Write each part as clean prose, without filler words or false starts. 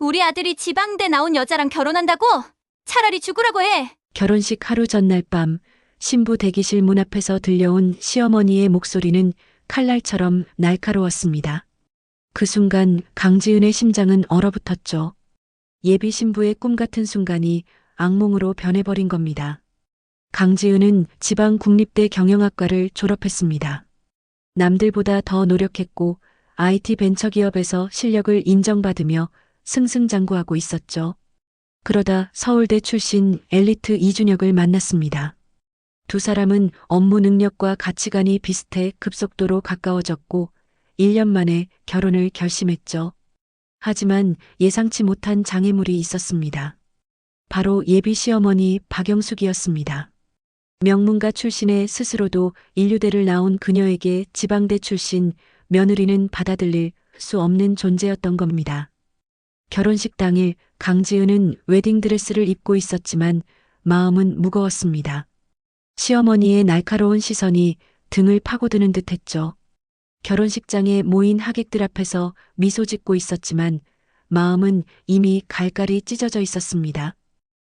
우리 아들이 지방대 나온 여자랑 결혼한다고? 차라리 죽으라고 해. 결혼식 하루 전날 밤 신부 대기실 문 앞에서 들려온 시어머니의 목소리는 칼날처럼 날카로웠습니다. 그 순간 강지은의 심장은 얼어붙었죠. 예비 신부의 꿈 같은 순간이 악몽으로 변해버린 겁니다. 강지은은 지방국립대 경영학과를 졸업했습니다. 남들보다 더 노력했고 IT 벤처기업에서 실력을 인정받으며 승승장구하고 있었죠. 그러다 서울대 출신 엘리트 이준혁을 만났습니다. 두 사람은 업무 능력과 가치관이 비슷해 급속도로 가까워졌고 1년 만에 결혼을 결심했죠. 하지만 예상치 못한 장애물이 있었습니다. 바로 예비 시어머니 박영숙이었습니다. 명문가 출신의 스스로도 인류대를 나온 그녀에게 지방대 출신 며느리는 받아들일 수 없는 존재였던 겁니다. 결혼식 당일 강지은은 웨딩드레스를 입고 있었지만 마음은 무거웠습니다. 시어머니의 날카로운 시선이 등을 파고드는 듯했죠. 결혼식장에 모인 하객들 앞에서 미소 짓고 있었지만 마음은 이미 갈갈이 찢어져 있었습니다.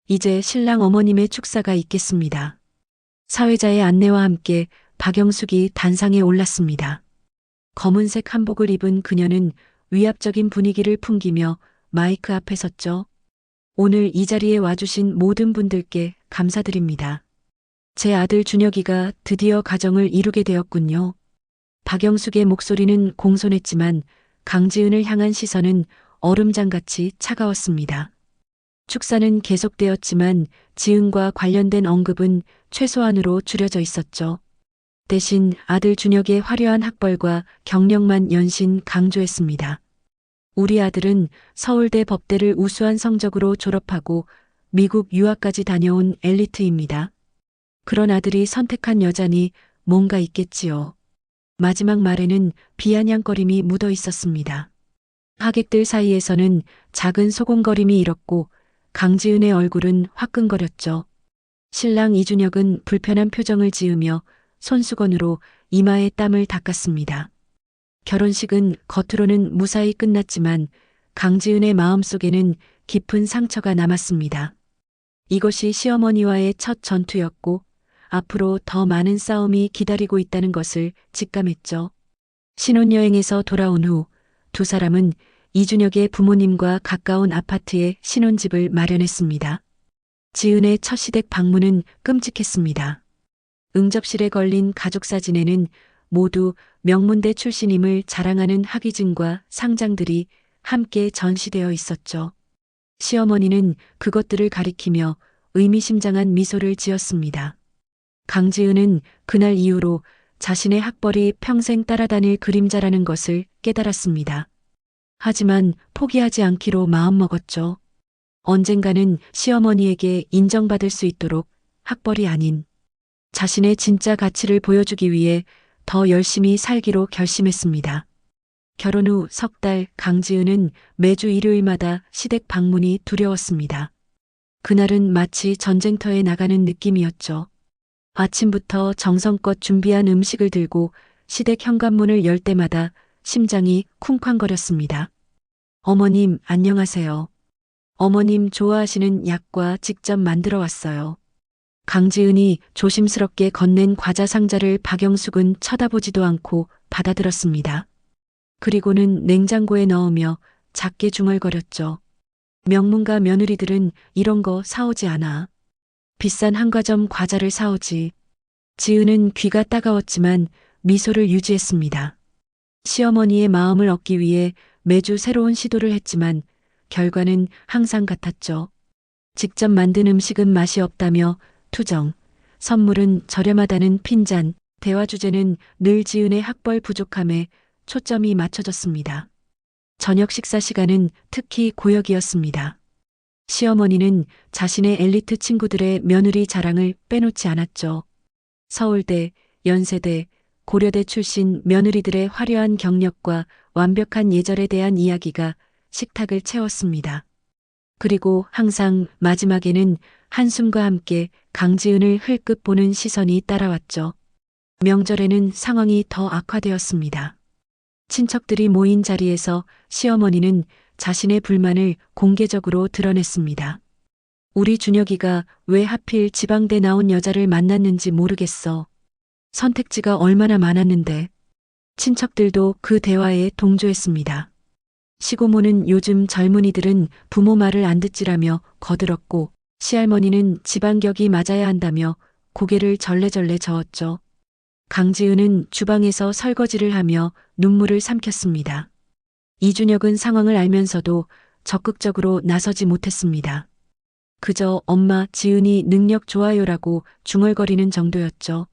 이제 신랑 어머님의 축사가 있겠습니다. 사회자의 안내와 함께 박영숙이 단상에 올랐습니다. 검은색 한복을 입은 그녀는 위압적인 분위기를 풍기며 마이크 앞에 섰죠. 오늘 이 자리에 와주신 모든 분들께 감사드립니다. 제 아들 준혁이가 드디어 가정을 이루게 되었군요. 박영숙의 목소리는 공손했지만 강지은을 향한 시선은 얼음장같이 차가웠습니다. 축사는 계속되었지만 지은과 관련된 언급은 최소한으로 줄여져 있었죠. 대신 아들 준혁의 화려한 학벌과 경력만 연신 강조했습니다. 우리 아들은 서울대 법대를 우수한 성적으로 졸업하고 미국 유학까지 다녀온 엘리트입니다. 그런 아들이 선택한 여자니 뭔가 있겠지요. 마지막 말에는 비아냥거림이 묻어 있었습니다. 하객들 사이에서는 작은 소곤거림이 일었고 강지은의 얼굴은 화끈거렸죠. 신랑 이준혁은 불편한 표정을 지으며 손수건으로 이마에 땀을 닦았습니다. 결혼식은 겉으로는 무사히 끝났지만 강지은의 마음속에는 깊은 상처가 남았습니다. 이것이 시어머니와의 첫 전투였고 앞으로 더 많은 싸움이 기다리고 있다는 것을 직감했죠. 신혼여행에서 돌아온 후 두 사람은 이준혁의 부모님과 가까운 아파트에 신혼집을 마련했습니다. 지은의 첫 시댁 방문은 끔찍했습니다. 응접실에 걸린 가족사진에는 모두 명문대 출신임을 자랑하는 학위증과 상장들이 함께 전시되어 있었죠. 시어머니는 그것들을 가리키며 의미심장한 미소를 지었습니다. 강지은은 그날 이후로 자신의 학벌이 평생 따라다닐 그림자라는 것을 깨달았습니다. 하지만 포기하지 않기로 마음먹었죠. 언젠가는 시어머니에게 인정받을 수 있도록 학벌이 아닌 자신의 진짜 가치를 보여주기 위해 더 열심히 살기로 결심했습니다. 결혼 후 석 달 강지은은 매주 일요일마다 시댁 방문이 두려웠습니다. 그날은 마치 전쟁터에 나가는 느낌이었죠. 아침부터 정성껏 준비한 음식을 들고 시댁 현관문을 열 때마다 심장이 쿵쾅거렸습니다. 어머님, 안녕하세요. 어머님 좋아하시는 약과 직접 만들어 왔어요. 강지은이 조심스럽게 건넨 과자 상자를 박영숙은 쳐다보지도 않고 받아들었습니다. 그리고는 냉장고에 넣으며 작게 중얼거렸죠. 명문가 며느리들은 이런 거 사오지 않아. 비싼 한과점 과자를 사오지. 지은은 귀가 따가웠지만 미소를 유지했습니다. 시어머니의 마음을 얻기 위해 매주 새로운 시도를 했지만 결과는 항상 같았죠. 직접 만든 음식은 맛이 없다며 투정, 선물은 저렴하다는 핀잔, 대화 주제는 늘 지은의 학벌 부족함에 초점이 맞춰졌습니다. 저녁 식사 시간은 특히 고역이었습니다. 시어머니는 자신의 엘리트 친구들의 며느리 자랑을 빼놓지 않았죠. 서울대, 연세대, 고려대 출신 며느리들의 화려한 경력과 완벽한 예절에 대한 이야기가 식탁을 채웠습니다. 그리고 항상 마지막에는 한숨과 함께 강지은을 흘끗 보는 시선이 따라왔죠. 명절에는 상황이 더 악화되었습니다. 친척들이 모인 자리에서 시어머니는 자신의 불만을 공개적으로 드러냈습니다. 우리 준혁이가 왜 하필 지방대 나온 여자를 만났는지 모르겠어. 선택지가 얼마나 많았는데. 친척들도 그 대화에 동조했습니다. 시고모는 요즘 젊은이들은 부모 말을 안 듣지라며 거들었고, 시할머니는 지방격이 맞아야 한다며 고개를 절레절레 저었죠. 강지은은 주방에서 설거지를 하며 눈물을 삼켰습니다. 이준혁은 상황을 알면서도 적극적으로 나서지 못했습니다. 그저 엄마 지은이 능력 좋아요라고 중얼거리는 정도였죠.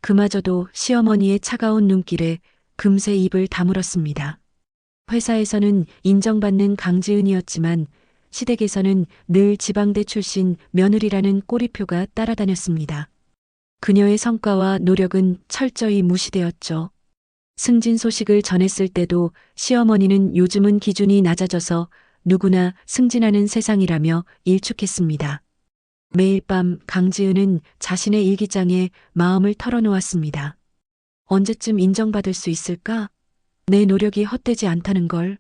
그마저도 시어머니의 차가운 눈길에 금세 입을 다물었습니다. 회사에서는 인정받는 강지은이었지만 시댁에서는 늘 지방대 출신 며느리라는 꼬리표가 따라다녔습니다. 그녀의 성과와 노력은 철저히 무시되었죠. 승진 소식을 전했을 때도 시어머니는 요즘은 기준이 낮아져서 누구나 승진하는 세상이라며 일축했습니다. 매일 밤 강지은은 자신의 일기장에 마음을 털어놓았습니다. 언제쯤 인정받을 수 있을까? 내 노력이 헛되지 않다는 걸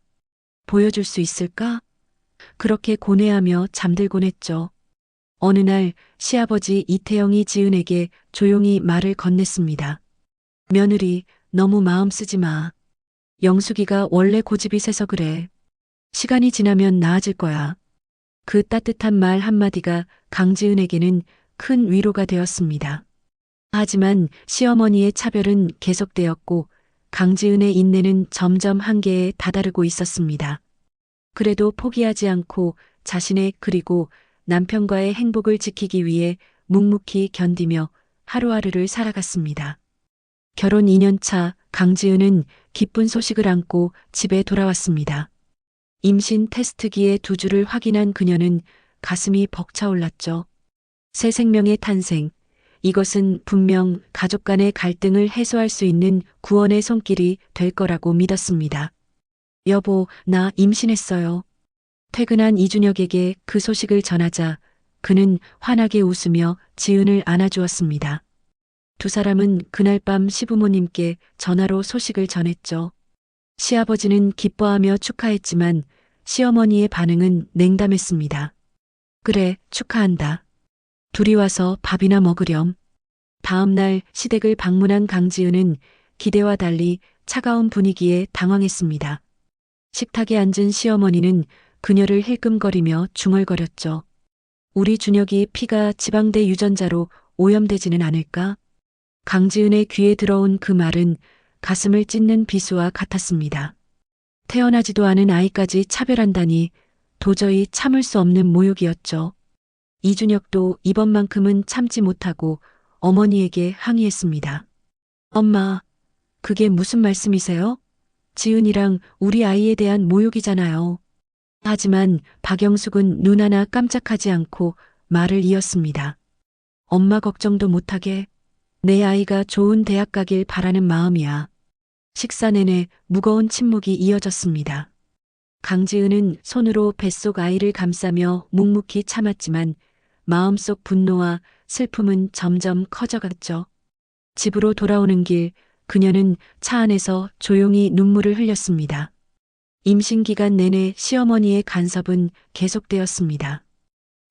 보여줄 수 있을까? 그렇게 고뇌하며 잠들곤 했죠. 어느 날 시아버지 이태영이 지은에게 조용히 말을 건넸습니다. 며느리, 너무 마음 쓰지 마. 영숙이가 원래 고집이 세서 그래. 시간이 지나면 나아질 거야. 그 따뜻한 말 한마디가 강지은에게는 큰 위로가 되었습니다. 하지만 시어머니의 차별은 계속되었고 강지은의 인내는 점점 한계에 다다르고 있었습니다. 그래도 포기하지 않고 자신의 그리고 남편과의 행복을 지키기 위해 묵묵히 견디며 하루하루를 살아갔습니다. 결혼 2년 차 강지은은 기쁜 소식을 안고 집에 돌아왔습니다. 임신 테스트기의 두 줄을 확인한 그녀는 가슴이 벅차올랐죠. 새 생명의 탄생. 이것은 분명 가족 간의 갈등을 해소할 수 있는 구원의 손길이 될 거라고 믿었습니다. 여보, 나 임신했어요. 퇴근한 이준혁에게 그 소식을 전하자 그는 환하게 웃으며 지은을 안아주었습니다. 두 사람은 그날 밤 시부모님께 전화로 소식을 전했죠. 시아버지는 기뻐하며 축하했지만 시어머니의 반응은 냉담했습니다. 그래, 축하한다. 둘이 와서 밥이나 먹으렴. 다음 날 시댁을 방문한 강지은은 기대와 달리 차가운 분위기에 당황했습니다. 식탁에 앉은 시어머니는 그녀를 힐끔거리며 중얼거렸죠. 우리 준혁이 피가 지방대 유전자로 오염되지는 않을까? 강지은의 귀에 들어온 그 말은 가슴을 찢는 비수와 같았습니다. 태어나지도 않은 아이까지 차별한다니 도저히 참을 수 없는 모욕이었죠. 이준혁도 이번만큼은 참지 못하고 어머니에게 항의했습니다. 엄마, 그게 무슨 말씀이세요? 지은이랑 우리 아이에 대한 모욕이잖아요. 하지만 박영숙은 눈 하나 깜짝하지 않고 말을 이었습니다. 엄마 걱정도 못하게 내 아이가 좋은 대학 가길 바라는 마음이야. 식사 내내 무거운 침묵이 이어졌습니다. 강지은은 손으로 뱃속 아이를 감싸며 묵묵히 참았지만 마음속 분노와 슬픔은 점점 커져갔죠. 집으로 돌아오는 길 그녀는 차 안에서 조용히 눈물을 흘렸습니다. 임신 기간 내내 시어머니의 간섭은 계속되었습니다.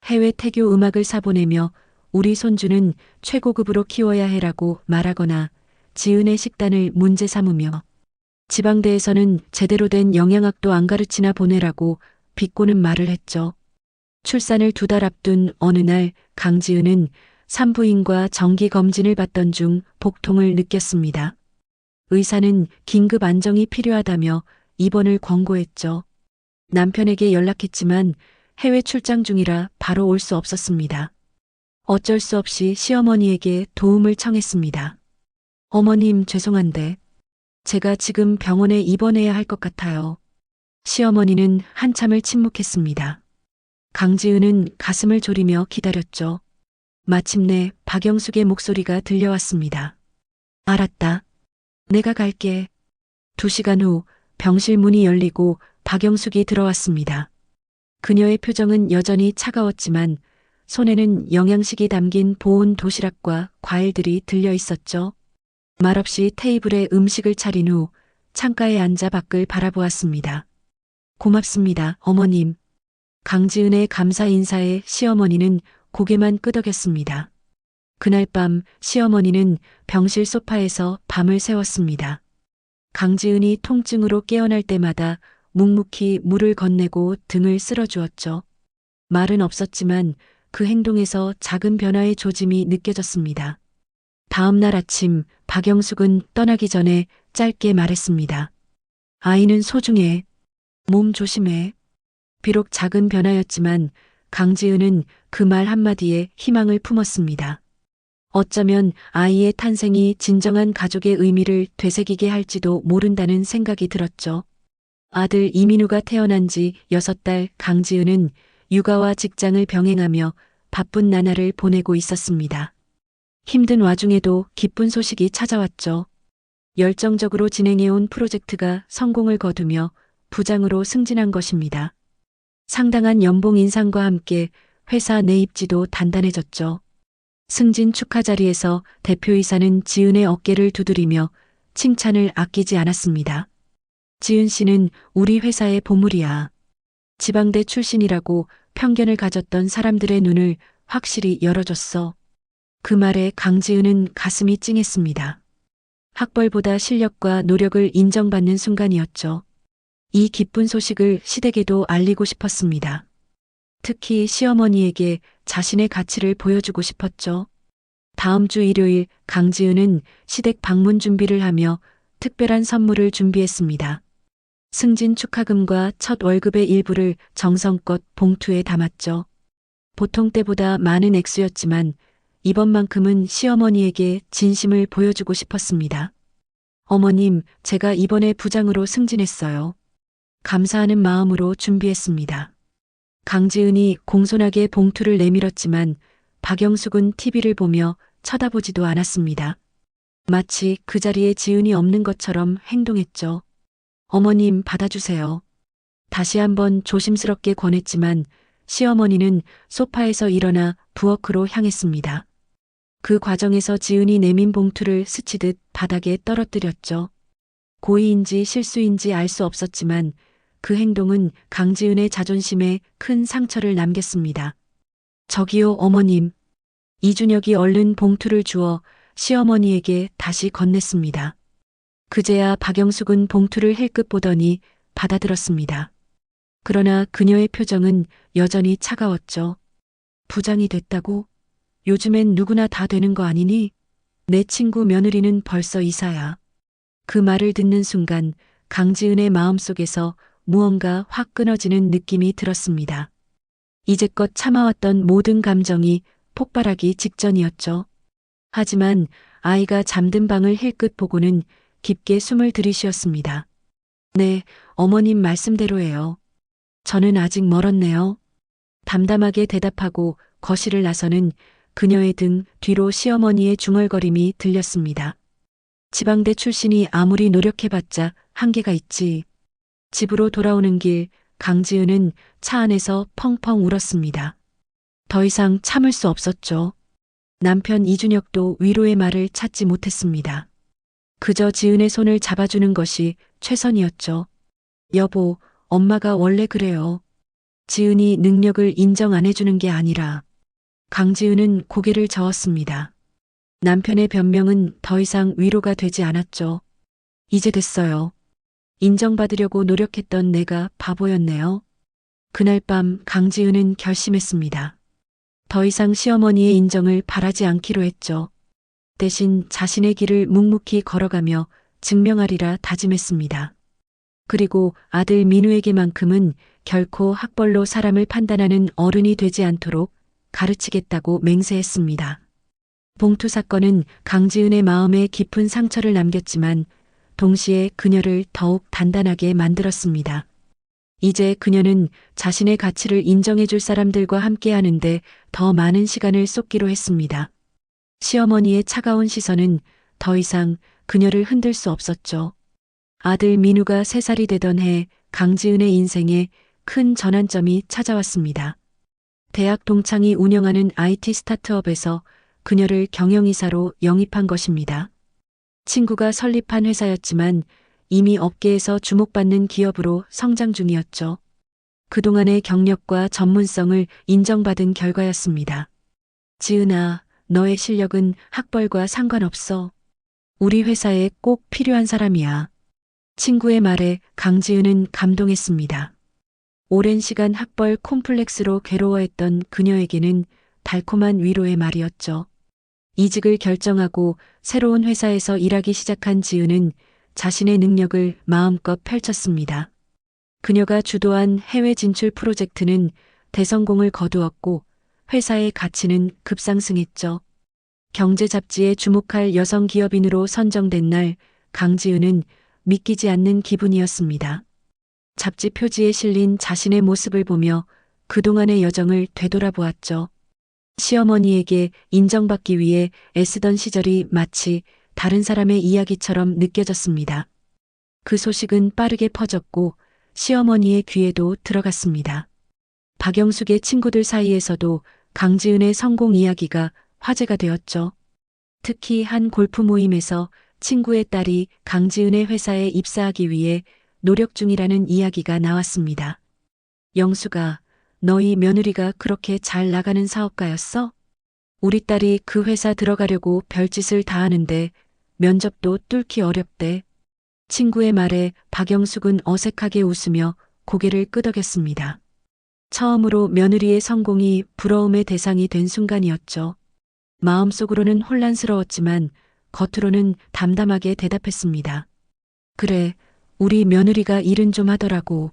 해외 태교 음악을 사보내며 우리 손주는 최고급으로 키워야 해라고 말하거나 지은의 식단을 문제 삼으며 지방대에서는 제대로 된 영양학도 안 가르치나 보내라고 비꼬는 말을 했죠. 출산을 2달 앞둔 어느 날 강지은은 산부인과 정기검진을 받던 중 복통을 느꼈습니다. 의사는 긴급 안정이 필요하다며 입원을 권고했죠. 남편에게 연락했지만 해외 출장 중이라 바로 올 수 없었습니다. 어쩔 수 없이 시어머니에게 도움을 청했습니다. 어머님 죄송한데 제가 지금 병원에 입원해야 할 것 같아요. 시어머니는 한참을 침묵했습니다. 강지은은 가슴을 졸이며 기다렸죠. 마침내 박영숙의 목소리가 들려왔습니다. 알았다. 내가 갈게. 2시간 후 병실 문이 열리고 박영숙이 들어왔습니다. 그녀의 표정은 여전히 차가웠지만 손에는 영양식이 담긴 보온 도시락과 과일들이 들려 있었죠. 말없이 테이블에 음식을 차린 후 창가에 앉아 밖을 바라보았습니다. 고맙습니다, 어머님. 강지은의 감사 인사에 시어머니는 고개만 끄덕였습니다. 그날 밤 시어머니는 병실 소파에서 밤을 새웠습니다. 강지은이 통증으로 깨어날 때마다 묵묵히 물을 건네고 등을 쓸어주었죠. 말은 없었지만 그 행동에서 작은 변화의 조짐이 느껴졌습니다. 다음 날 아침 박영숙은 떠나기 전에 짧게 말했습니다. 아이는 소중해. 몸 조심해. 비록 작은 변화였지만 강지은은 그 말 한마디에 희망을 품었습니다. 어쩌면 아이의 탄생이 진정한 가족의 의미를 되새기게 할지도 모른다는 생각이 들었죠. 아들 이민우가 태어난 지 6달 강지은은 육아와 직장을 병행하며 바쁜 나날을 보내고 있었습니다. 힘든 와중에도 기쁜 소식이 찾아왔죠. 열정적으로 진행해온 프로젝트가 성공을 거두며 부장으로 승진한 것입니다. 상당한 연봉 인상과 함께 회사 내 입지도 단단해졌죠. 승진 축하 자리에서 대표이사는 지은의 어깨를 두드리며 칭찬을 아끼지 않았습니다. 지은 씨는 우리 회사의 보물이야. 지방대 출신이라고 편견을 가졌던 사람들의 눈을 확실히 열어줬어. 그 말에 강지은은 가슴이 찡했습니다. 학벌보다 실력과 노력을 인정받는 순간이었죠. 이 기쁜 소식을 시댁에도 알리고 싶었습니다. 특히 시어머니에게 자신의 가치를 보여주고 싶었죠. 다음 주 일요일 강지은은 시댁 방문 준비를 하며 특별한 선물을 준비했습니다. 승진 축하금과 첫 월급의 일부를 정성껏 봉투에 담았죠. 보통 때보다 많은 액수였지만 이번만큼은 시어머니에게 진심을 보여주고 싶었습니다. 어머님, 제가 이번에 부장으로 승진했어요. 감사하는 마음으로 준비했습니다. 강지은이 공손하게 봉투를 내밀었지만 박영숙은 TV를 보며 쳐다보지도 않았습니다. 마치 그 자리에 지은이 없는 것처럼 행동했죠. 어머님, 받아주세요. 다시 한번 조심스럽게 권했지만 시어머니는 소파에서 일어나 부엌으로 향했습니다. 그 과정에서 지은이 내민 봉투를 스치듯 바닥에 떨어뜨렸죠. 고의인지 실수인지 알 수 없었지만 그 행동은 강지은의 자존심에 큰 상처를 남겼습니다. 저기요, 어머님. 이준혁이 얼른 봉투를 주어 시어머니에게 다시 건넸습니다. 그제야 박영숙은 봉투를 힐끗 보더니 받아들었습니다. 그러나 그녀의 표정은 여전히 차가웠죠. 부장이 됐다고? 요즘엔 누구나 다 되는 거 아니니? 내 친구 며느리는 벌써 이사야. 그 말을 듣는 순간 강지은의 마음속에서 무언가 확 끊어지는 느낌이 들었습니다. 이제껏 참아왔던 모든 감정이 폭발하기 직전이었죠. 하지만 아이가 잠든 방을 힐끗 보고는 깊게 숨을 들이쉬었습니다. 네, 어머님 말씀대로예요. 저는 아직 멀었네요. 담담하게 대답하고 거실을 나서는 그녀의 등 뒤로 시어머니의 중얼거림이 들렸습니다. 지방대 출신이 아무리 노력해봤자 한계가 있지. 집으로 돌아오는 길 강지은은 차 안에서 펑펑 울었습니다. 더 이상 참을 수 없었죠. 남편 이준혁도 위로의 말을 찾지 못했습니다. 그저 지은의 손을 잡아주는 것이 최선이었죠. 여보, 엄마가 원래 그래요. 지은이 능력을 인정 안 해주는 게 아니라. 강지은은 고개를 저었습니다. 남편의 변명은 더 이상 위로가 되지 않았죠. 이제 됐어요. 인정받으려고 노력했던 내가 바보였네요. 그날 밤 강지은은 결심했습니다. 더 이상 시어머니의 인정을 바라지 않기로 했죠. 대신 자신의 길을 묵묵히 걸어가며 증명하리라 다짐했습니다. 그리고 아들 민우에게만큼은 결코 학벌로 사람을 판단하는 어른이 되지 않도록 가르치겠다고 맹세했습니다. 봉투 사건은 강지은의 마음에 깊은 상처를 남겼지만 동시에 그녀를 더욱 단단하게 만들었습니다. 이제 그녀는 자신의 가치를 인정해줄 사람들과 함께 하는데 더 많은 시간을 쏟기로 했습니다. 시어머니의 차가운 시선은 더 이상 그녀를 흔들 수 없었죠. 아들 민우가 3살이 되던 해 강지은의 인생에 큰 전환점이 찾아왔습니다. 대학 동창이 운영하는 IT 스타트업에서 그녀를 경영이사로 영입한 것입니다. 친구가 설립한 회사였지만 이미 업계에서 주목받는 기업으로 성장 중이었죠. 그동안의 경력과 전문성을 인정받은 결과였습니다. 지은아, 너의 실력은 학벌과 상관없어. 우리 회사에 꼭 필요한 사람이야. 친구의 말에 강지은은 감동했습니다. 오랜 시간 학벌 콤플렉스로 괴로워했던 그녀에게는 달콤한 위로의 말이었죠. 이직을 결정하고 새로운 회사에서 일하기 시작한 지은은 자신의 능력을 마음껏 펼쳤습니다. 그녀가 주도한 해외 진출 프로젝트는 대성공을 거두었고 회사의 가치는 급상승했죠. 경제 잡지에 주목할 여성 기업인으로 선정된 날 강지은은 믿기지 않는 기분이었습니다. 잡지 표지에 실린 자신의 모습을 보며 그동안의 여정을 되돌아보았죠. 시어머니에게 인정받기 위해 애쓰던 시절이 마치 다른 사람의 이야기처럼 느껴졌습니다. 그 소식은 빠르게 퍼졌고 시어머니의 귀에도 들어갔습니다. 박영숙의 친구들 사이에서도 강지은의 성공 이야기가 화제가 되었죠. 특히 한 골프 모임에서 친구의 딸이 강지은의 회사에 입사하기 위해 노력 중이라는 이야기가 나왔습니다. 영수가, 너희 며느리가 그렇게 잘 나가는 사업가였어? 우리 딸이 그 회사 들어가려고 별짓을 다 하는데 면접도 뚫기 어렵대. 친구의 말에 박영숙은 어색하게 웃으며 고개를 끄덕였습니다. 처음으로 며느리의 성공이 부러움의 대상이 된 순간이었죠. 마음속으로는 혼란스러웠지만 겉으로는 담담하게 대답했습니다. 그래, 우리 며느리가 일은 좀 하더라고.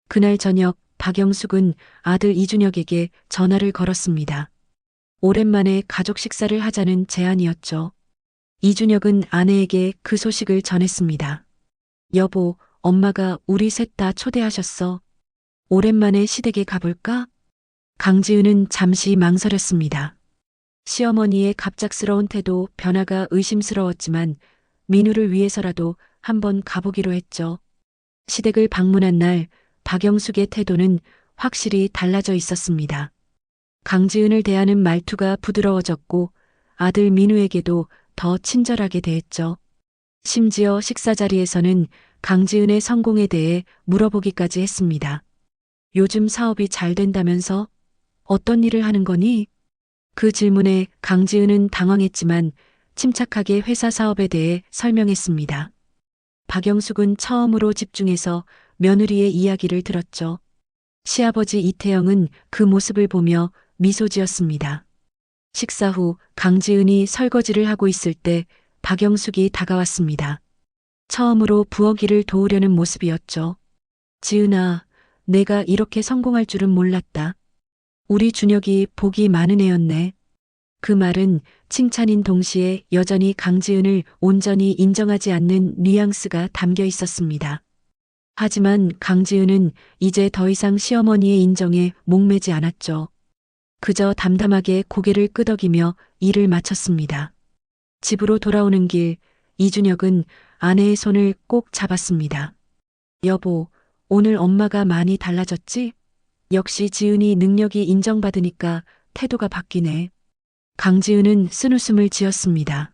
그날 저녁 박영숙은 아들 이준혁에게 전화를 걸었습니다. 오랜만에 가족 식사를 하자는 제안이었죠. 이준혁은 아내에게 그 소식을 전했습니다. 여보, 엄마가 우리 셋 다 초대하셨어. 오랜만에 시댁에 가볼까? 강지은은 잠시 망설였습니다. 시어머니의 갑작스러운 태도 변화가 의심스러웠지만 민우를 위해서라도 한번 가보기로 했죠. 시댁을 방문한 날 박영숙의 태도는 확실히 달라져 있었습니다. 강지은을 대하는 말투가 부드러워졌고 아들 민우에게도 더 친절하게 대했죠. 심지어 식사 자리에서는 강지은의 성공에 대해 물어보기까지 했습니다. 요즘 사업이 잘 된다면서? 어떤 일을 하는 거니? 그 질문에 강지은은 당황했지만 침착하게 회사 사업에 대해 설명했습니다. 박영숙은 처음으로 집중해서 며느리의 이야기를 들었죠. 시아버지 이태영은 그 모습을 보며 미소 지었습니다. 식사 후 강지은이 설거지를 하고 있을 때 박영숙이 다가왔습니다. 처음으로 부엌일을 도우려는 모습이었죠. 지은아, 내가 이렇게 성공할 줄은 몰랐다. 우리 준혁이 복이 많은 애였네. 그 말은 칭찬인 동시에 여전히 강지은을 온전히 인정하지 않는 뉘앙스가 담겨 있었습니다. 하지만 강지은은 이제 더 이상 시어머니의 인정에 목매지 않았죠. 그저 담담하게 고개를 끄덕이며 일을 마쳤습니다. 집으로 돌아오는 길, 이준혁은 아내의 손을 꼭 잡았습니다. 여보, 오늘 엄마가 많이 달라졌지? 역시 지은이 능력이 인정받으니까 태도가 바뀌네. 강지은은 쓴웃음을 지었습니다.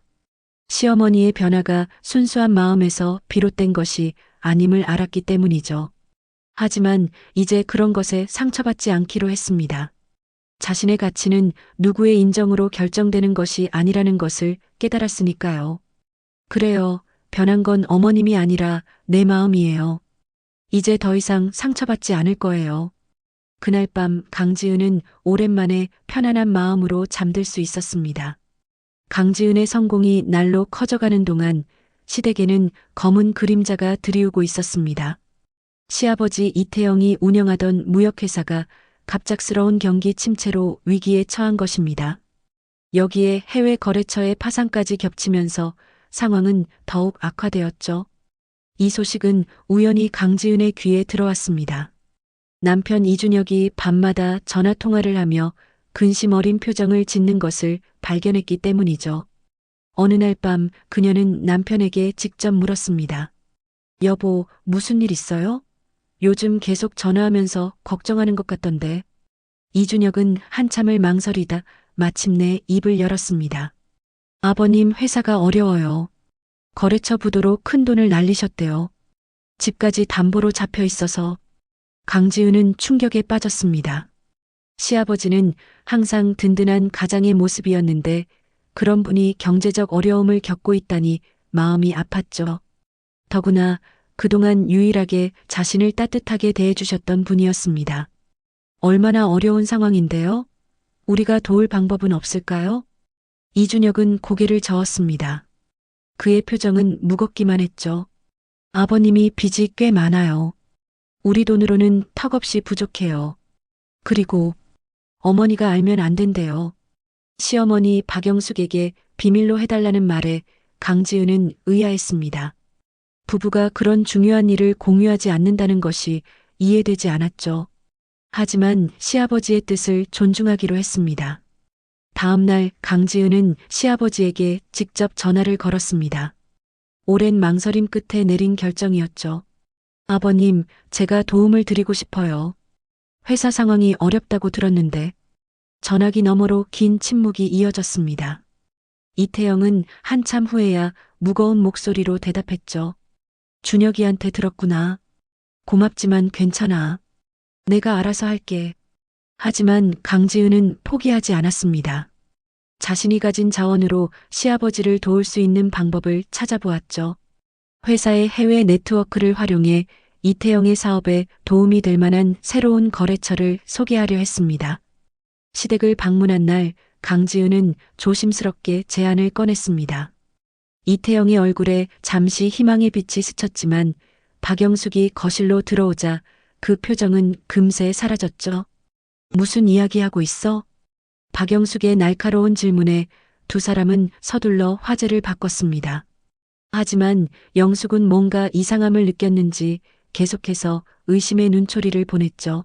시어머니의 변화가 순수한 마음에서 비롯된 것이 아님을 알았기 때문이죠. 하지만 이제 그런 것에 상처받지 않기로 했습니다. 자신의 가치는 누구의 인정으로 결정되는 것이 아니라는 것을 깨달았으니까요. 그래요. 변한 건 어머님이 아니라 내 마음이에요. 이제 더 이상 상처받지 않을 거예요. 그날 밤 강지은은 오랜만에 편안한 마음으로 잠들 수 있었습니다. 강지은의 성공이 날로 커져가는 동안 시댁에는 검은 그림자가 드리우고 있었습니다. 시아버지 이태영이 운영하던 무역회사가 갑작스러운 경기 침체로 위기에 처한 것입니다. 여기에 해외 거래처의 파산까지 겹치면서 상황은 더욱 악화되었죠. 이 소식은 우연히 강지은의 귀에 들어왔습니다. 남편 이준혁이 밤마다 전화 통화를 하며 근심 어린 표정을 짓는 것을 발견했기 때문이죠. 어느 날 밤 그녀는 남편에게 직접 물었습니다. 여보, 무슨 일 있어요? 요즘 계속 전화하면서 걱정하는 것 같던데. 이준혁은 한참을 망설이다 마침내 입을 열었습니다. 아버님 회사가 어려워요. 거래처 부도로 큰 돈을 날리셨대요. 집까지 담보로 잡혀 있어서 강지은은 충격에 빠졌습니다. 시아버지는 항상 든든한 가장의 모습이었는데 그런 분이 경제적 어려움을 겪고 있다니 마음이 아팠죠. 더구나 그동안 유일하게 자신을 따뜻하게 대해주셨던 분이었습니다. 얼마나 어려운 상황인데요? 우리가 도울 방법은 없을까요? 이준혁은 고개를 저었습니다. 그의 표정은 무겁기만 했죠. 아버님이 빚이 꽤 많아요. 우리 돈으로는 턱없이 부족해요. 그리고 어머니가 알면 안 된대요. 시어머니 박영숙에게 비밀로 해달라는 말에 강지은은 의아했습니다. 부부가 그런 중요한 일을 공유하지 않는다는 것이 이해되지 않았죠. 하지만 시아버지의 뜻을 존중하기로 했습니다. 다음 날 강지은은 시아버지에게 직접 전화를 걸었습니다. 오랜 망설임 끝에 내린 결정이었죠. 아버님, 제가 도움을 드리고 싶어요. 회사 상황이 어렵다고 들었는데 전화기 너머로 긴 침묵이 이어졌습니다. 이태영은 한참 후에야 무거운 목소리로 대답했죠. 준혁이한테 들었구나. 고맙지만 괜찮아. 내가 알아서 할게. 하지만 강지은은 포기하지 않았습니다. 자신이 가진 자원으로 시아버지를 도울 수 있는 방법을 찾아보았죠. 회사의 해외 네트워크를 활용해 이태영의 사업에 도움이 될 만한 새로운 거래처를 소개하려 했습니다. 시댁을 방문한 날 강지은은 조심스럽게 제안을 꺼냈습니다. 이태영의 얼굴에 잠시 희망의 빛이 스쳤지만 박영숙이 거실로 들어오자 그 표정은 금세 사라졌죠. 무슨 이야기하고 있어? 박영숙의 날카로운 질문에 두 사람은 서둘러 화제를 바꿨습니다. 하지만 영숙은 뭔가 이상함을 느꼈는지 계속해서 의심의 눈초리를 보냈죠.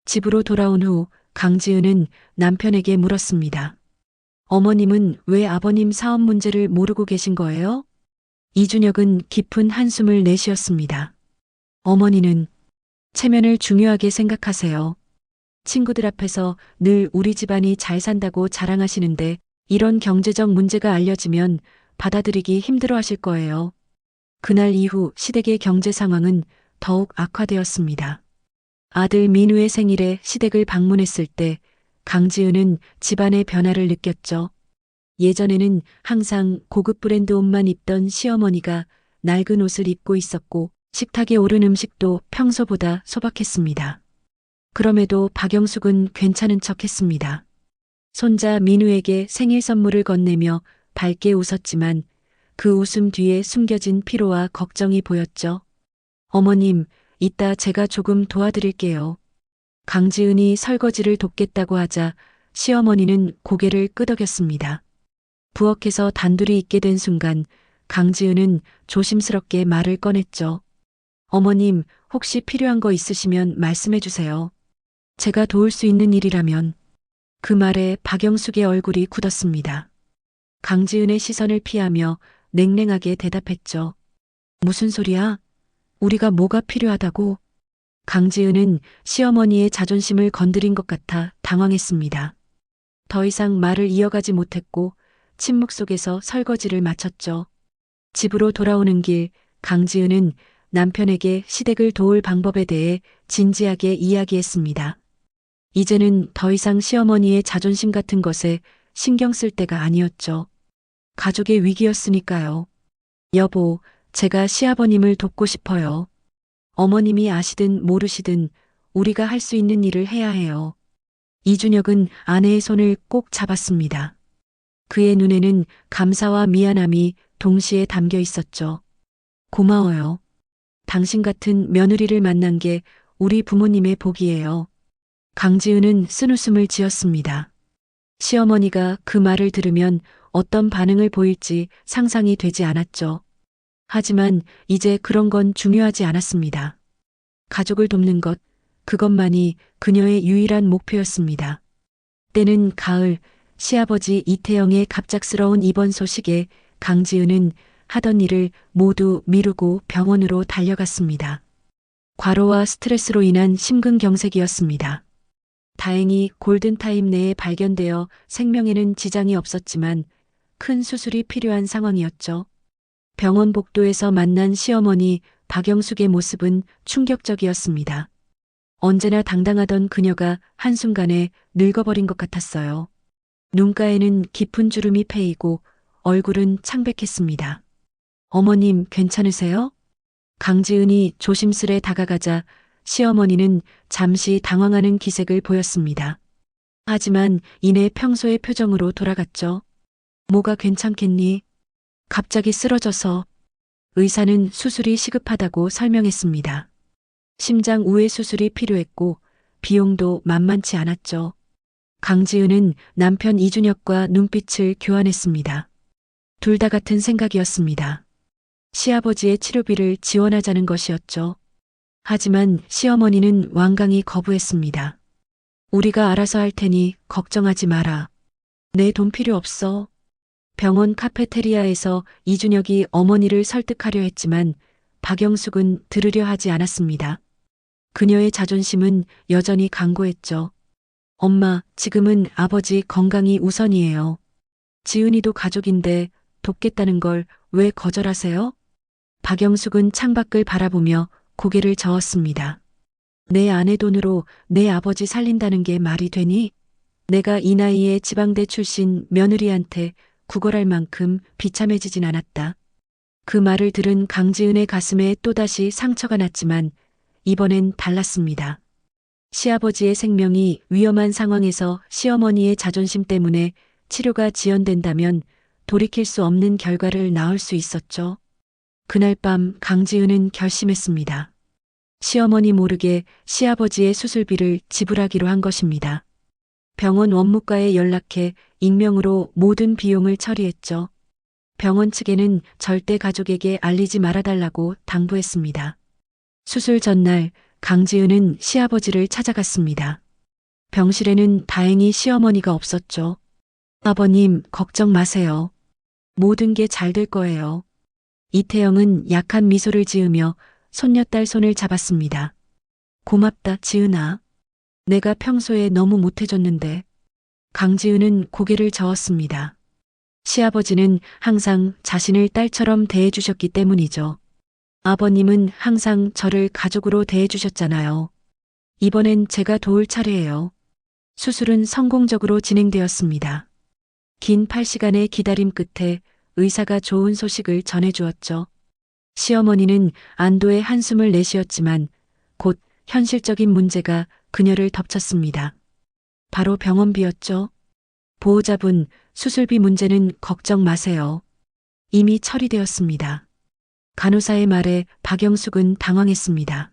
집으로 돌아온 후 강지은은 남편에게 물었습니다. 어머님은 왜 아버님 사업 문제를 모르고 계신 거예요? 이준혁은 깊은 한숨을 내쉬었습니다. 어머니는 체면을 중요하게 생각하세요. 친구들 앞에서 늘 우리 집안이 잘 산다고 자랑하시는데 이런 경제적 문제가 알려지면 받아들이기 힘들어 하실 거예요. 그날 이후 시댁의 경제 상황은 더욱 악화되었습니다. 아들 민우의 생일에 시댁을 방문했을 때 강지은은 집안의 변화를 느꼈죠. 예전에는 항상 고급 브랜드 옷만 입던 시어머니가 낡은 옷을 입고 있었고 식탁에 오른 음식도 평소보다 소박했습니다. 그럼에도 박영숙은 괜찮은 척 했습니다. 손자 민우에게 생일 선물을 건네며 밝게 웃었지만 그 웃음 뒤에 숨겨진 피로와 걱정이 보였죠. 어머님, 이따 제가 조금 도와드릴게요. 강지은이 설거지를 돕겠다고 하자 시어머니는 고개를 끄덕였습니다. 부엌에서 단둘이 있게 된 순간 강지은은 조심스럽게 말을 꺼냈죠. 어머님, 혹시 필요한 거 있으시면 말씀해 주세요. 제가 도울 수 있는 일이라면. 그 말에 박영숙의 얼굴이 굳었습니다. 강지은의 시선을 피하며 냉랭하게 대답했죠. 무슨 소리야? 우리가 뭐가 필요하다고? 강지은은 시어머니의 자존심을 건드린 것 같아 당황했습니다. 더 이상 말을 이어가지 못했고 침묵 속에서 설거지를 마쳤죠. 집으로 돌아오는 길 강지은은 남편에게 시댁을 도울 방법에 대해 진지하게 이야기했습니다. 이제는 더 이상 시어머니의 자존심 같은 것에 신경 쓸 때가 아니었죠. 가족의 위기였으니까요. 여보, 제가 시아버님을 돕고 싶어요. 어머님이 아시든 모르시든 우리가 할 수 있는 일을 해야 해요. 이준혁은 아내의 손을 꼭 잡았습니다. 그의 눈에는 감사와 미안함이 동시에 담겨 있었죠. 고마워요. 당신 같은 며느리를 만난 게 우리 부모님의 복이에요. 강지은은 쓴웃음을 지었습니다. 시어머니가 그 말을 들으면 어떤 반응을 보일지 상상이 되지 않았죠. 하지만 이제 그런 건 중요하지 않았습니다. 가족을 돕는 것, 그것만이 그녀의 유일한 목표였습니다. 때는 가을, 시아버지 이태영의 갑작스러운 입원 소식에 강지은은 하던 일을 모두 미루고 병원으로 달려갔습니다. 과로와 스트레스로 인한 심근경색이었습니다. 다행히 골든타임 내에 발견되어 생명에는 지장이 없었지만 큰 수술이 필요한 상황이었죠. 병원 복도에서 만난 시어머니 박영숙의 모습은 충격적이었습니다. 언제나 당당하던 그녀가 한순간에 늙어버린 것 같았어요. 눈가에는 깊은 주름이 패이고 얼굴은 창백했습니다. 어머님 괜찮으세요? 강지은이 조심스레 다가가자 시어머니는 잠시 당황하는 기색을 보였습니다. 하지만 이내 평소의 표정으로 돌아갔죠. 뭐가 괜찮겠니? 갑자기 쓰러져서. 의사는 수술이 시급하다고 설명했습니다. 심장 우회 수술이 필요했고 비용도 만만치 않았죠. 강지은은 남편 이준혁과 눈빛을 교환했습니다. 둘 다 같은 생각이었습니다. 시아버지의 치료비를 지원하자는 것이었죠. 하지만 시어머니는 완강히 거부했습니다. 우리가 알아서 할 테니 걱정하지 마라. 내 돈 필요 없어. 병원 카페테리아에서 이준혁이 어머니를 설득하려 했지만 박영숙은 들으려 하지 않았습니다. 그녀의 자존심은 여전히 강고했죠. 엄마, 지금은 아버지 건강이 우선이에요. 지은이도 가족인데 돕겠다는 걸 왜 거절하세요? 박영숙은 창밖을 바라보며 고개를 저었습니다. 내 아내 돈으로 내 아버지 살린다는 게 말이 되니? 내가 이 나이에 지방대 출신 며느리한테 구걸할 만큼 비참해지진 않았다. 그 말을 들은 강지은의 가슴에 또다시 상처가 났지만 이번엔 달랐습니다. 시아버지의 생명이 위험한 상황에서 시어머니의 자존심 때문에 치료가 지연된다면 돌이킬 수 없는 결과를 낳을 수 있었죠. 그날 밤 강지은은 결심했습니다. 시어머니 모르게 시아버지의 수술비를 지불하기로 한 것입니다. 병원 원무과에 연락해 익명으로 모든 비용을 처리했죠. 병원 측에는 절대 가족에게 알리지 말아달라고 당부했습니다. 수술 전날 강지은은 시아버지를 찾아갔습니다. 병실에는 다행히 시어머니가 없었죠. 아버님, 걱정 마세요. 모든 게 잘 될 거예요. 이태영은 약한 미소를 지으며 손녀딸 손을 잡았습니다. 고맙다, 지은아. 내가 평소에 너무 못해줬는데. 강지은은 고개를 저었습니다. 시아버지는 항상 자신을 딸처럼 대해주셨기 때문이죠. 아버님은 항상 저를 가족으로 대해주셨잖아요. 이번엔 제가 도울 차례예요. 수술은 성공적으로 진행되었습니다. 긴 8시간의 기다림 끝에 의사가 좋은 소식을 전해주었죠. 시어머니는 안도의 한숨을 내쉬었지만 곧 현실적인 문제가 그녀를 덮쳤습니다. 바로 병원비였죠. 보호자분, 수술비 문제는 걱정 마세요. 이미 처리되었습니다. 간호사의 말에 박영숙은 당황했습니다.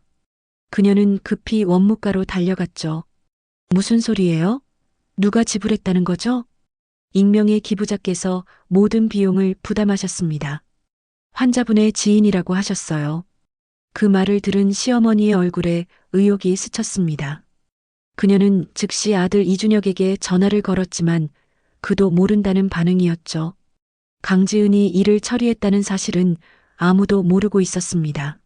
그녀는 급히 원무과로 달려갔죠. 무슨 소리예요? 누가 지불했다는 거죠? 익명의 기부자께서 모든 비용을 부담하셨습니다. 환자분의 지인이라고 하셨어요. 그 말을 들은 시어머니의 얼굴에 의욕이 스쳤습니다. 그녀는 즉시 아들 이준혁에게 전화를 걸었지만 그도 모른다는 반응이었죠. 강지은이 일을 처리했다는 사실은 아무도 모르고 있었습니다.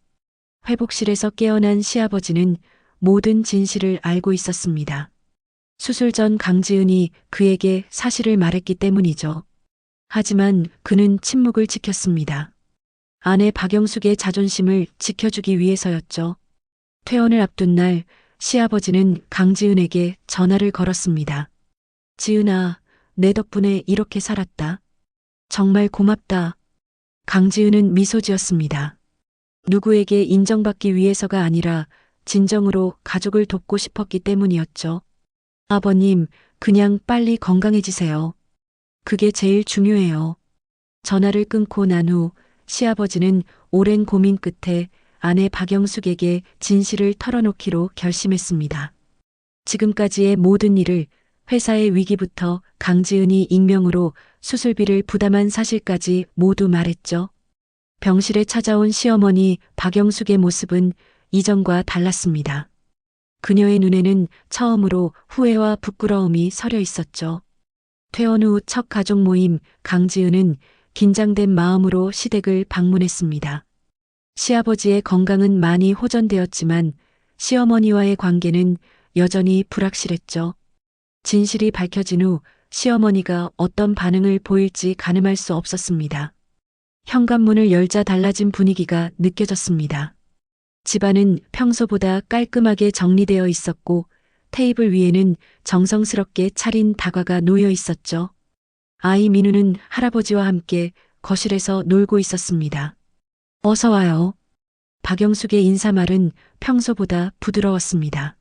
회복실에서 깨어난 시아버지는 모든 진실을 알고 있었습니다. 수술 전 강지은이 그에게 사실을 말했기 때문이죠. 하지만 그는 침묵을 지켰습니다. 아내 박영숙의 자존심을 지켜주기 위해서였죠. 퇴원을 앞둔 날 시아버지는 강지은에게 전화를 걸었습니다. 지은아, 내 덕분에 이렇게 살았다. 정말 고맙다. 강지은은 미소 지었습니다. 누구에게 인정받기 위해서가 아니라 진정으로 가족을 돕고 싶었기 때문이었죠. 아버님, 그냥 빨리 건강해지세요. 그게 제일 중요해요. 전화를 끊고 난 후 시아버지는 오랜 고민 끝에 아내 박영숙에게 진실을 털어놓기로 결심했습니다. 지금까지의 모든 일을, 회사의 위기부터 강지은이 익명으로 수술비를 부담한 사실까지 모두 말했죠. 병실에 찾아온 시어머니 박영숙의 모습은 이전과 달랐습니다. 그녀의 눈에는 처음으로 후회와 부끄러움이 서려 있었죠. 퇴원 후 첫 가족 모임 강지은은 긴장된 마음으로 시댁을 방문했습니다. 시아버지의 건강은 많이 호전되었지만 시어머니와의 관계는 여전히 불확실했죠. 진실이 밝혀진 후 시어머니가 어떤 반응을 보일지 가늠할 수 없었습니다. 현관문을 열자 달라진 분위기가 느껴졌습니다. 집안은 평소보다 깔끔하게 정리되어 있었고 테이블 위에는 정성스럽게 차린 다과가 놓여 있었죠. 아이 민우는 할아버지와 함께 거실에서 놀고 있었습니다. 어서 와요. 박영숙의 인사말은 평소보다 부드러웠습니다.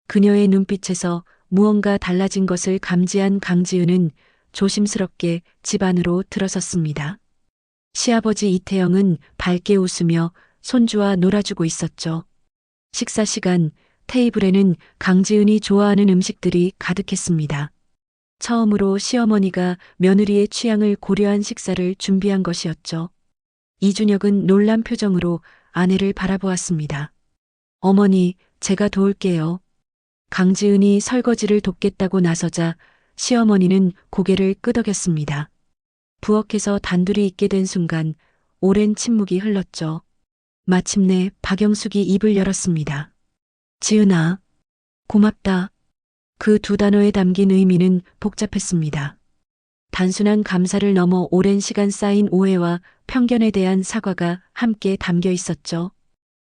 그녀의 눈빛에서 무언가 달라진 것을 감지한 강지은은 조심스럽게 집 안으로 들어섰습니다. 시아버지 이태영은 밝게 웃으며 손주와 놀아주고 있었죠. 식사 시간 테이블에는 강지은이 좋아하는 음식들이 가득했습니다. 처음으로 시어머니가 며느리의 취향을 고려한 식사를 준비한 것이었죠. 이준혁은 놀란 표정으로 아내를 바라보았습니다. 어머니, 제가 도울게요. 강지은이 설거지를 돕겠다고 나서자 시어머니는 고개를 끄덕였습니다. 부엌에서 단둘이 있게 된 순간 오랜 침묵이 흘렀죠. 마침내 박영숙이 입을 열었습니다. 지은아, 고맙다. 그 두 단어에 담긴 의미는 복잡했습니다. 단순한 감사를 넘어 오랜 시간 쌓인 오해와 편견에 대한 사과가 함께 담겨 있었죠.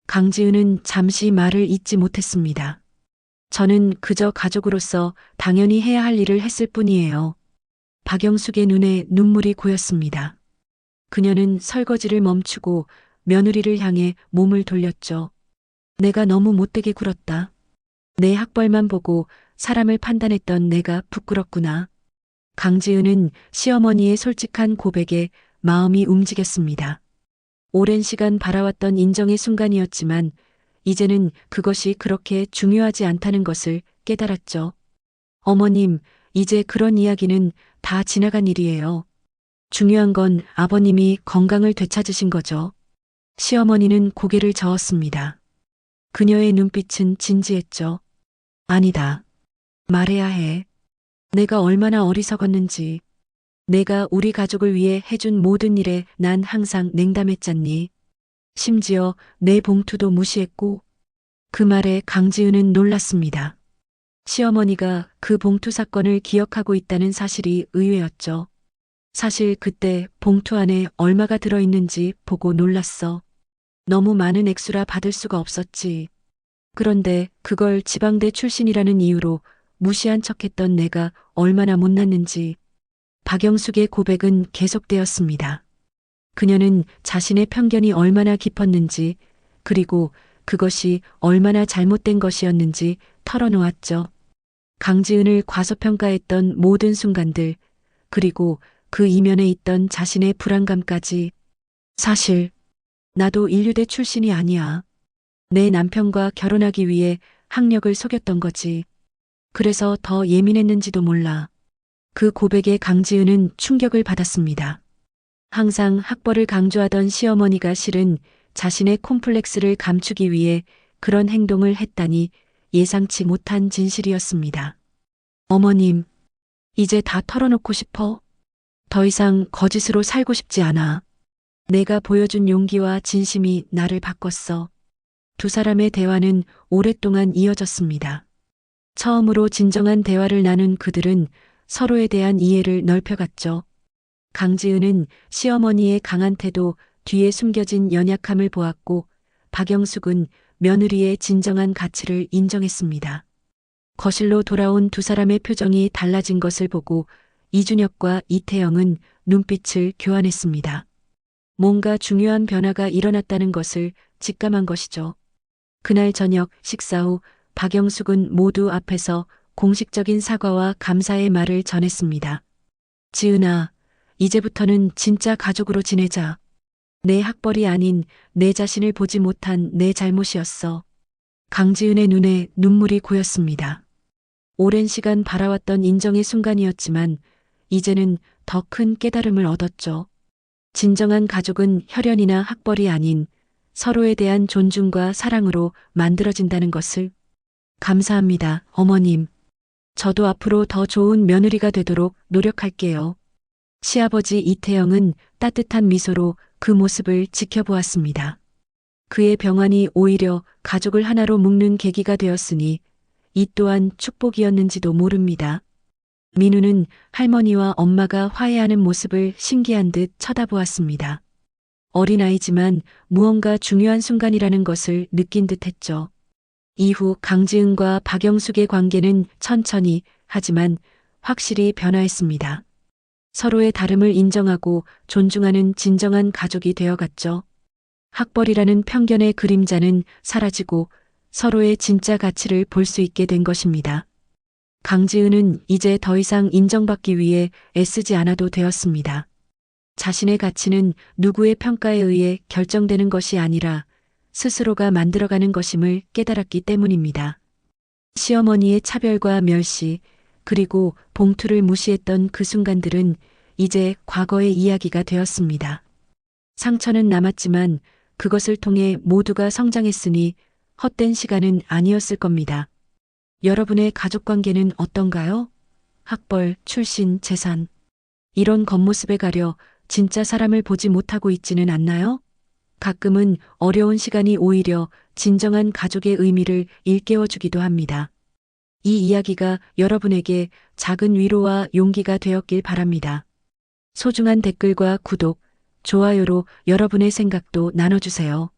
강지은은 잠시 말을 잇지 못했습니다. 저는 그저 가족으로서 당연히 해야 할 일을 했을 뿐이에요. 박영숙의 눈에 눈물이 고였습니다. 그녀는 설거지를 멈추고 며느리를 향해 몸을 돌렸죠. 내가 너무 못되게 굴었다. 내 학벌만 보고 사람을 판단했던 내가 부끄럽구나. 강지은은 시어머니의 솔직한 고백에 마음이 움직였습니다. 오랜 시간 바라왔던 인정의 순간이었지만 이제는 그것이 그렇게 중요하지 않다는 것을 깨달았죠. 어머님, 이제 그런 이야기는 다 지나간 일이에요. 중요한 건 아버님이 건강을 되찾으신 거죠. 시어머니는 고개를 저었습니다. 그녀의 눈빛은 진지했죠. 아니다. 말해야 해. 내가 얼마나 어리석었는지. 내가 우리 가족을 위해 해준 모든 일에 난 항상 냉담했잖니. 심지어 내 봉투도 무시했고. 그 말에 강지은은 놀랐습니다. 시어머니가 그 봉투 사건을 기억하고 있다는 사실이 의외였죠. 사실 그때 봉투 안에 얼마가 들어있는지 보고 놀랐어. 너무 많은 액수라 받을 수가 없었지. 그런데 그걸 지방대 출신이라는 이유로 무시한 척했던 내가 얼마나 못났는지. 박영숙의 고백은 계속되었습니다. 그녀는 자신의 편견이 얼마나 깊었는지, 그리고 그것이 얼마나 잘못된 것이었는지 털어놓았죠. 강지은을 과소평가했던 모든 순간들, 그리고 그 이면에 있던 자신의 불안감까지. 사실 나도 인류대 출신이 아니야. 내 남편과 결혼하기 위해 학력을 속였던 거지. 그래서 더 예민했는지도 몰라. 그 고백에 강지은은 충격을 받았습니다. 항상 학벌을 강조하던 시어머니가 실은 자신의 콤플렉스를 감추기 위해 그런 행동을 했다니 예상치 못한 진실이었습니다. 어머님, 이제 다 털어놓고 싶어? 더 이상 거짓으로 살고 싶지 않아. 내가 보여준 용기와 진심이 나를 바꿨어. 두 사람의 대화는 오랫동안 이어졌습니다. 처음으로 진정한 대화를 나눈 그들은 서로에 대한 이해를 넓혀갔죠. 강지은은 시어머니의 강한 태도 뒤에 숨겨진 연약함을 보았고 박영숙은 며느리의 진정한 가치를 인정했습니다. 거실로 돌아온 두 사람의 표정이 달라진 것을 보고 이준혁과 이태영은 눈빛을 교환했습니다. 뭔가 중요한 변화가 일어났다는 것을 직감한 것이죠. 그날 저녁 식사 후 박영숙은 모두 앞에서 공식적인 사과와 감사의 말을 전했습니다. 지은아, 이제부터는 진짜 가족으로 지내자. 내 학벌이 아닌 내 자신을 보지 못한 내 잘못이었어. 강지은의 눈에 눈물이 고였습니다. 오랜 시간 바라왔던 인정의 순간이었지만 이제는 더 큰 깨달음을 얻었죠. 진정한 가족은 혈연이나 학벌이 아닌 서로에 대한 존중과 사랑으로 만들어진다는 것을. 감사합니다, 어머님. 저도 앞으로 더 좋은 며느리가 되도록 노력할게요. 시아버지 이태영은 따뜻한 미소로 그 모습을 지켜보았습니다. 그의 병환이 오히려 가족을 하나로 묶는 계기가 되었으니 이 또한 축복이었는지도 모릅니다. 민우는 할머니와 엄마가 화해하는 모습을 신기한 듯 쳐다보았습니다. 어린아이지만 무언가 중요한 순간이라는 것을 느낀 듯 했죠. 이후 강지은과 박영숙의 관계는 천천히 하지만 확실히 변화했습니다. 서로의 다름을 인정하고 존중하는 진정한 가족이 되어갔죠. 학벌이라는 편견의 그림자는 사라지고 서로의 진짜 가치를 볼 수 있게 된 것입니다. 강지은은 이제 더 이상 인정받기 위해 애쓰지 않아도 되었습니다. 자신의 가치는 누구의 평가에 의해 결정되는 것이 아니라 스스로가 만들어가는 것임을 깨달았기 때문입니다. 시어머니의 차별과 멸시, 그리고 봉투를 무시했던 그 순간들은 이제 과거의 이야기가 되었습니다. 상처는 남았지만 그것을 통해 모두가 성장했으니 헛된 시간은 아니었을 겁니다. 여러분의 가족 관계는 어떤가요? 학벌, 출신, 재산. 이런 겉모습에 가려 진짜 사람을 보지 못하고 있지는 않나요? 가끔은 어려운 시간이 오히려 진정한 가족의 의미를 일깨워주기도 합니다. 이 이야기가 여러분에게 작은 위로와 용기가 되었길 바랍니다. 소중한 댓글과 구독, 좋아요로 여러분의 생각도 나눠주세요.